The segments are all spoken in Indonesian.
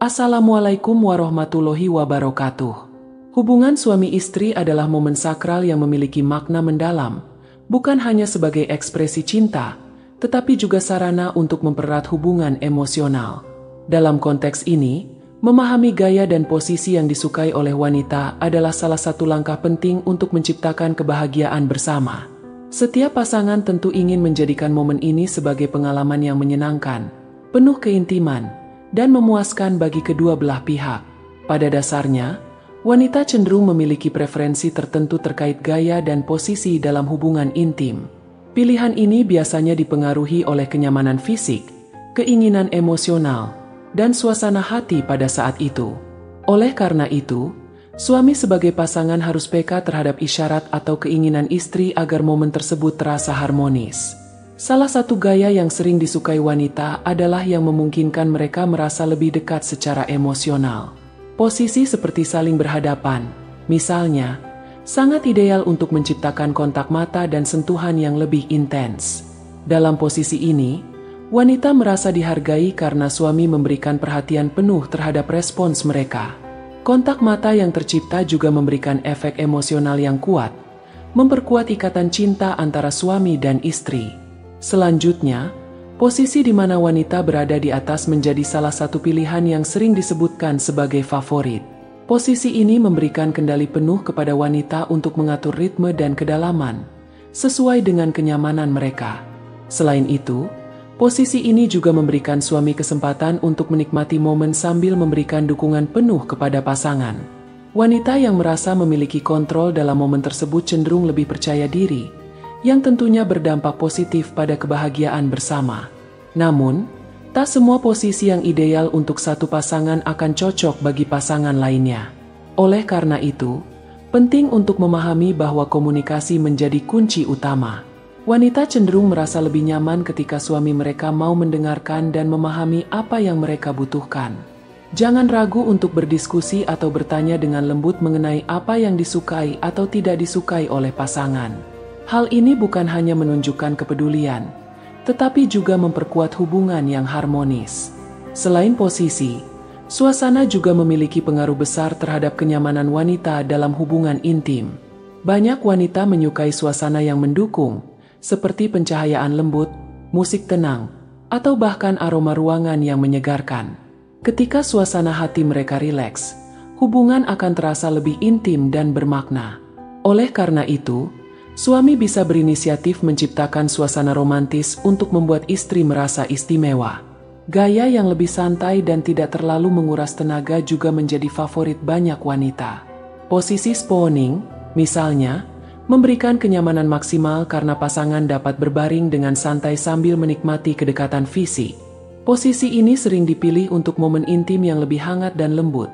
Assalamualaikum warahmatullahi wabarakatuh. Hubungan suami istri adalah momen sakral yang memiliki makna mendalam, bukan hanya sebagai ekspresi cinta, tetapi juga sarana untuk mempererat hubungan emosional. Dalam konteks ini, memahami gaya dan posisi yang disukai oleh wanita adalah salah satu langkah penting untuk menciptakan kebahagiaan bersama. Setiap pasangan tentu ingin menjadikan momen ini sebagai pengalaman yang menyenangkan, penuh keintiman, dan memuaskan bagi kedua belah pihak. Pada dasarnya, wanita cenderung memiliki preferensi tertentu terkait gaya dan posisi dalam hubungan intim. Pilihan ini biasanya dipengaruhi oleh kenyamanan fisik, keinginan emosional, dan suasana hati pada saat itu. Oleh karena itu, suami sebagai pasangan harus peka terhadap isyarat atau keinginan istri agar momen tersebut terasa harmonis. Salah satu gaya yang sering disukai wanita adalah yang memungkinkan mereka merasa lebih dekat secara emosional. Posisi seperti saling berhadapan, misalnya, sangat ideal untuk menciptakan kontak mata dan sentuhan yang lebih intens. Dalam posisi ini, wanita merasa dihargai karena suami memberikan perhatian penuh terhadap respons mereka. Kontak mata yang tercipta juga memberikan efek emosional yang kuat, memperkuat ikatan cinta antara suami dan istri. Selanjutnya, posisi di mana wanita berada di atas menjadi salah satu pilihan yang sering disebutkan sebagai favorit. Posisi ini memberikan kendali penuh kepada wanita untuk mengatur ritme dan kedalaman, sesuai dengan kenyamanan mereka. Selain itu, posisi ini juga memberikan suami kesempatan untuk menikmati momen sambil memberikan dukungan penuh kepada pasangan. Wanita yang merasa memiliki kontrol dalam momen tersebut cenderung lebih percaya diri, yang tentunya berdampak positif pada kebahagiaan bersama. Namun, tak semua posisi yang ideal untuk satu pasangan akan cocok bagi pasangan lainnya. Oleh karena itu, penting untuk memahami bahwa komunikasi menjadi kunci utama. Wanita cenderung merasa lebih nyaman ketika suami mereka mau mendengarkan dan memahami apa yang mereka butuhkan. Jangan ragu untuk berdiskusi atau bertanya dengan lembut mengenai apa yang disukai atau tidak disukai oleh pasangan. Hal ini bukan hanya menunjukkan kepedulian, tetapi juga memperkuat hubungan yang harmonis. Selain posisi, suasana juga memiliki pengaruh besar terhadap kenyamanan wanita dalam hubungan intim. Banyak wanita menyukai suasana yang mendukung, seperti pencahayaan lembut, musik tenang, atau bahkan aroma ruangan yang menyegarkan. Ketika suasana hati mereka rileks, hubungan akan terasa lebih intim dan bermakna. Oleh karena itu, suami bisa berinisiatif menciptakan suasana romantis untuk membuat istri merasa istimewa. Gaya yang lebih santai dan tidak terlalu menguras tenaga juga menjadi favorit banyak wanita. Posisi spawning, misalnya, memberikan kenyamanan maksimal karena pasangan dapat berbaring dengan santai sambil menikmati kedekatan fisik. Posisi ini sering dipilih untuk momen intim yang lebih hangat dan lembut,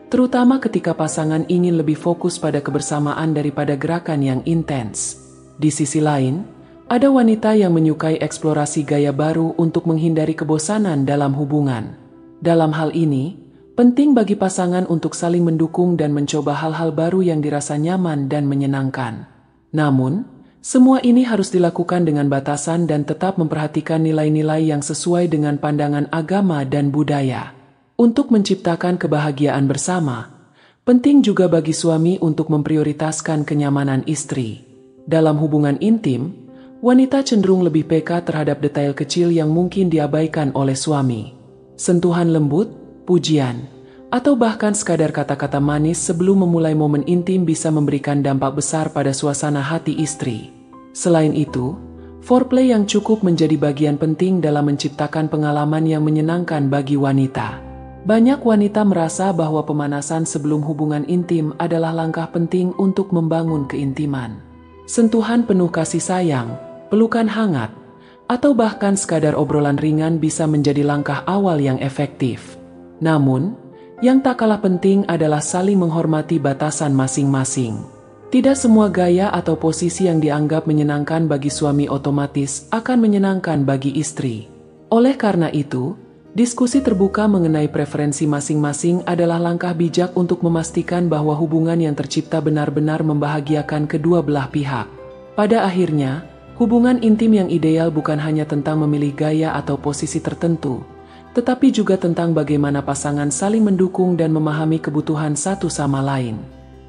terutama ketika pasangan ingin lebih fokus pada kebersamaan daripada gerakan yang intens. Di sisi lain, ada wanita yang menyukai eksplorasi gaya baru untuk menghindari kebosanan dalam hubungan. Dalam hal ini, penting bagi pasangan untuk saling mendukung dan mencoba hal-hal baru yang dirasa nyaman dan menyenangkan. Namun, semua ini harus dilakukan dengan batasan dan tetap memperhatikan nilai-nilai yang sesuai dengan pandangan agama dan budaya. Untuk menciptakan kebahagiaan bersama, penting juga bagi suami untuk memprioritaskan kenyamanan istri. Dalam hubungan intim, wanita cenderung lebih peka terhadap detail kecil yang mungkin diabaikan oleh suami. Sentuhan lembut, pujian, atau bahkan sekadar kata-kata manis sebelum memulai momen intim bisa memberikan dampak besar pada suasana hati istri. Selain itu, foreplay yang cukup menjadi bagian penting dalam menciptakan pengalaman yang menyenangkan bagi wanita. Banyak wanita merasa bahwa pemanasan sebelum hubungan intim adalah langkah penting untuk membangun keintiman. Sentuhan penuh kasih sayang, pelukan hangat, atau bahkan sekadar obrolan ringan bisa menjadi langkah awal yang efektif. Namun, yang tak kalah penting adalah saling menghormati batasan masing-masing. Tidak semua gaya atau posisi yang dianggap menyenangkan bagi suami otomatis akan menyenangkan bagi istri. Oleh karena itu, diskusi terbuka mengenai preferensi masing-masing adalah langkah bijak untuk memastikan bahwa hubungan yang tercipta benar-benar membahagiakan kedua belah pihak. Pada akhirnya, hubungan intim yang ideal bukan hanya tentang memilih gaya atau posisi tertentu, tetapi juga tentang bagaimana pasangan saling mendukung dan memahami kebutuhan satu sama lain.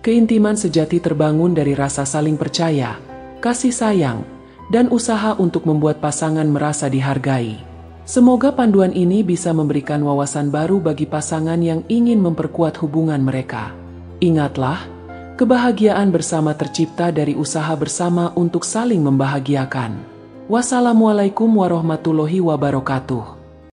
Keintiman sejati terbangun dari rasa saling percaya, kasih sayang, dan usaha untuk membuat pasangan merasa dihargai. Semoga panduan ini bisa memberikan wawasan baru bagi pasangan yang ingin memperkuat hubungan mereka. Ingatlah, kebahagiaan bersama tercipta dari usaha bersama untuk saling membahagiakan. Wassalamualaikum warahmatullahi wabarakatuh.